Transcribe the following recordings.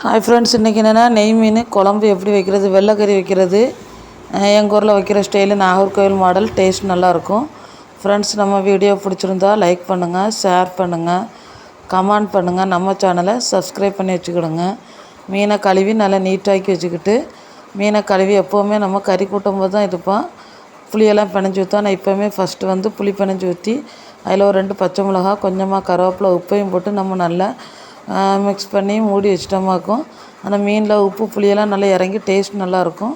Hi friends, இன்றைக்கி என்னென்னா நெய் மீன் குழம்பு எப்படி வைக்கிறது, வெள்ளைக்கறி வைக்கிறது. எங்கள் ஊரில் வைக்கிற ஸ்டைலு நாகர்கோவில் மாடல். டேஸ்ட் நல்லாயிருக்கும். ஃப்ரெண்ட்ஸ், நம்ம வீடியோ பிடிச்சிருந்தா லைக் பண்ணுங்கள், ஷேர் பண்ணுங்கள், கமெண்ட் பண்ணுங்கள். நம்ம சேனலை சப்ஸ்கிரைப் பண்ணி வச்சுக்கிடுங்க. மீனை கழுவி நல்லா நீட்டாக்கி வச்சுக்கிட்டு, மீனை கழுவி எப்போவுமே நம்ம கறி கூட்டும் போது தான் இருப்போம். புளியெல்லாம் பிணைஞ்சி ஊற்றோம். நான் இப்போவுமே ஃபஸ்ட்டு புளி பிணைஞ்சி ஊற்றி அதில் ஒரு 2 பச்சை மிளகா, கொஞ்சமாக கருவேப்பிலை, உப்பையும் போட்டு நம்ம நல்லா மிக்ஸ் பண்ணி மூடி வச்சிட்டோமாக்கும் அந்த மீனில் உப்பு புளியெல்லாம் நல்லா இறங்கி டேஸ்ட் நல்லாயிருக்கும்.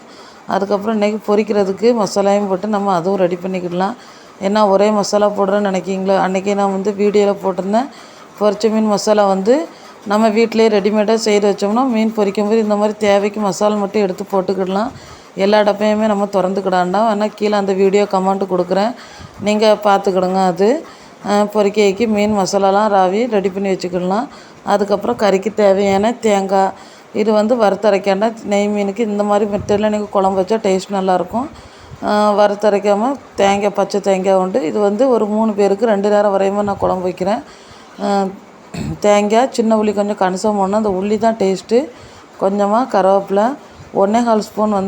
அதுக்கப்புறம் இன்றைக்கி பொரிக்கிறதுக்கு மசாலாவையும் போட்டு நம்ம அதுவும் ரெடி பண்ணிக்கிடலாம். ஏன்னா ஒரே மசாலா போடுறேன்னு நினைக்கிங்களோ, அன்றைக்கி நான் வீடியோவில் போட்டிருந்தேன். பொரிச்ச மீன் மசாலா நம்ம வீட்டிலே ரெடிமேடாக செய்து வச்சோம்னா மீன் பொரிக்கும்போது இந்த மாதிரி தேவைக்கு மசாலா மட்டும் எடுத்து போட்டுக்கிடலாம். எல்லா டப்பையுமே நம்ம திறந்துக்கிடாண்டாம். ஆனால் கீழே அந்த வீடியோ கமெண்ட் கொடுக்குறேன், நீங்கள் பார்த்துக்கிடுங்க. அது பொரிக்கைக்கு மீன் மசாலாலாம் ராவி ரெடி பண்ணி வச்சுக்கிடலாம். அதுக்கப்புறம் கறிக்கு தேவையான தேங்காய், இது வறுத்தரைக்காண்டா. நெய் மீனுக்கு இந்த மாதிரி மெத்தடில் நீங்கள் குழம்பு வச்சா டேஸ்ட் நல்லாயிருக்கும். வறுத்தரைக்காமல் தேங்காய், பச்சை தேங்காய் உண்டு. இது ஒரு 3 பேருக்கு 2 நேரம் வரையுமா நான் குழம்பு வைக்கிறேன். தேங்காய், சின்ன உள்ளி கொஞ்சம் கணிசம் போடணும். அந்த உள்ளி தான் டேஸ்ட்டு. கொஞ்சமாக கருவேப்பிலை, 1/4 ஸ்பூன்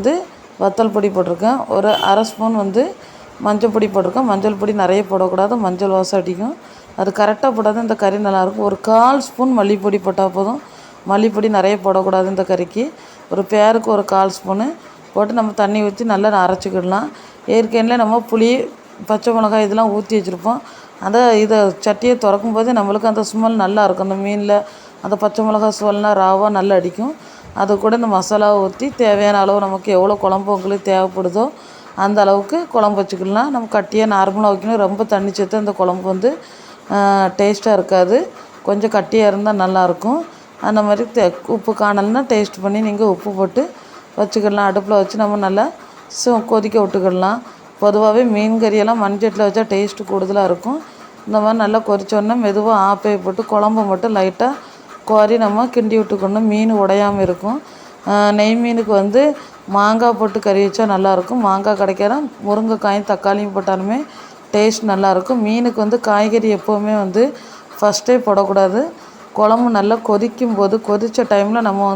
வத்தல் பொடி போட்டிருக்கேன். ஒரு 1/2 ஸ்பூன் மஞ்சள் பொடி போட்டிருக்கேன். மஞ்சள் பொடி நிறைய போடக்கூடாது, மஞ்சள் வாசம் அடிக்கும். அது கரெக்டாக போட்டால் தான் இந்த கறி நல்லாயிருக்கும். ஒரு 1/4 ஸ்பூன் மல்லிப்பொடி போட்டால் போதும். மல்லிப்பொடி நிறைய போடக்கூடாது இந்த கறிக்கு. ஒரு பேருக்கு ஒரு 1/4 ஸ்பூனு போட்டு நம்ம தண்ணி ஊற்றி நல்லா அரைச்சிக்கிடலாம். ஏற்கனவே நம்ம புளி, பச்சை மிளகாய் இதெல்லாம் ஊற்றி வச்சுருப்போம். இதை சட்டியை திறக்கும் போது நம்மளுக்கு அந்த ஸ்மெல் நல்லாயிருக்கும். அந்த மீனில் அந்த பச்சை மிளகாய் ஸ்மெல்லாம் ராவாக நல்லா அடிக்கும். அது கூட இந்த மசாலாவை ஊற்றி தேவையான அளவு நமக்கு எவ்வளோ குழம்பு உங்களுக்கு தேவைப்படுதோ அந்த அளவுக்கு குழம்பு வச்சுக்கலாம். நம்ம கட்டியாக நார்மலாக வைக்கணும். ரொம்ப தண்ணி சேர்த்து அந்த குழம்பு டேஸ்ட்டாக இருக்காது. கொஞ்சம் கட்டியாக இருந்தால் நல்லாயிருக்கும். அந்த மாதிரி உப்பு காணலைன்னா டேஸ்ட் பண்ணி நீங்கள் உப்பு போட்டு வச்சுக்கிடலாம். அடுப்பில் வச்சு நம்ம நல்லா கொதிக்க விட்டுக்கிடலாம். பொதுவாகவே மீன் கறியெல்லாம் மண்சட்டியில் வச்சா டேஸ்ட்டு கூடுதலாக இருக்கும். இந்த மாதிரி நல்லா கொதிச்சோடனே மெதுவாக ஆப்பையை போட்டு குழம்பு மட்டும் லைட்டாக கோரி நம்ம கிண்டி விட்டுக்கணும். மீன் உடையாமல் இருக்கும். நெய் மீனுக்கு மாங்காய் போட்டு கறி வச்சா நல்லாயிருக்கும். மாங்காய் கிடைக்காத முருங்கைக்காயும் தக்காளியும் போட்டாலுமே டேஸ்ட் நல்லாயிருக்கும். மீனுக்கு காய்கறி எப்போவுமே ஃபஸ்ட்டே போடக்கூடாது. குழம்பு நல்லா கொதித்த டைமில் நம்ம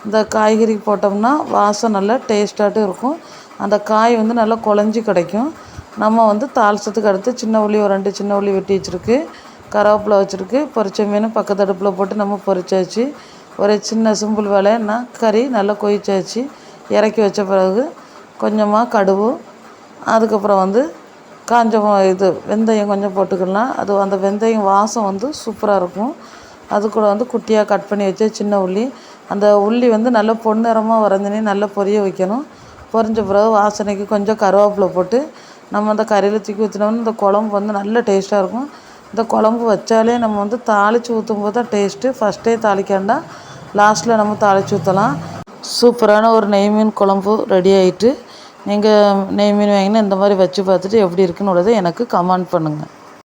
இந்த காய்கறி போட்டோம்னா வாசம் நல்லா டேஸ்ட்டாட்டும் இருக்கும். அந்த காய் நல்லா குழஞ்சி கிடைக்கும். நம்ம தாளிச்சத்துக்கு அடுத்து சின்ன உள்ளி, ஒரு 2 சின்ன உள்ளி வெட்டி வச்சுருக்கு, கருவேப்பிலை வச்சுருக்கு. பொரிச்ச மீன் பக்கத்து அடுப்பில் போட்டு நம்ம பொரிச்சாச்சு. ஒரு சின்ன சிம்பிள் வேலைன்னா கறி நல்லா கொதிச்சாச்சு. இறக்கி வச்ச பிறகு கொஞ்சமாக கடுகு, அதுக்கப்புறம் காஞ்ச வெந்தயம் கொஞ்சம் போட்டுக்கலாம். அந்த வெந்தயம் வாசம் சூப்பராக இருக்கும். அது கூட குட்டியாக கட் பண்ணி வச்ச சின்ன உள்ளி. அந்த உள்ளி நல்லா பொன்னிறமாக வரைஞ்சினே நல்லா பொரிய வைக்கணும். பொரிஞ்ச பிறகு வாசனைக்கு கொஞ்சம் கருவேப்பிலை போட்டு நம்ம அந்த கறியில் தூக்கி ஊற்றினோம்னா இந்த குழம்பு நல்ல டேஸ்ட்டாக இருக்கும். இந்த குழம்பு வச்சாலே நம்ம தாளித்து ஊற்றும் போது தான் டேஸ்ட்டு. ஃபஸ்ட்டே தாளிக்காண்டா லாஸ்ட்டில் நம்ம தாளித்து ஊற்றலாம். சூப்பரான ஒரு நெய் மீன் குழம்பு ரெடி ஆகிட்டு. நீங்கள் நெய் மீன் வாங்கினா இந்த மாதிரி வச்சு பார்த்துட்டு எப்படி இருக்குன்னு உள்ளதை எனக்கு கமெண்ட் பண்ணுங்கள்.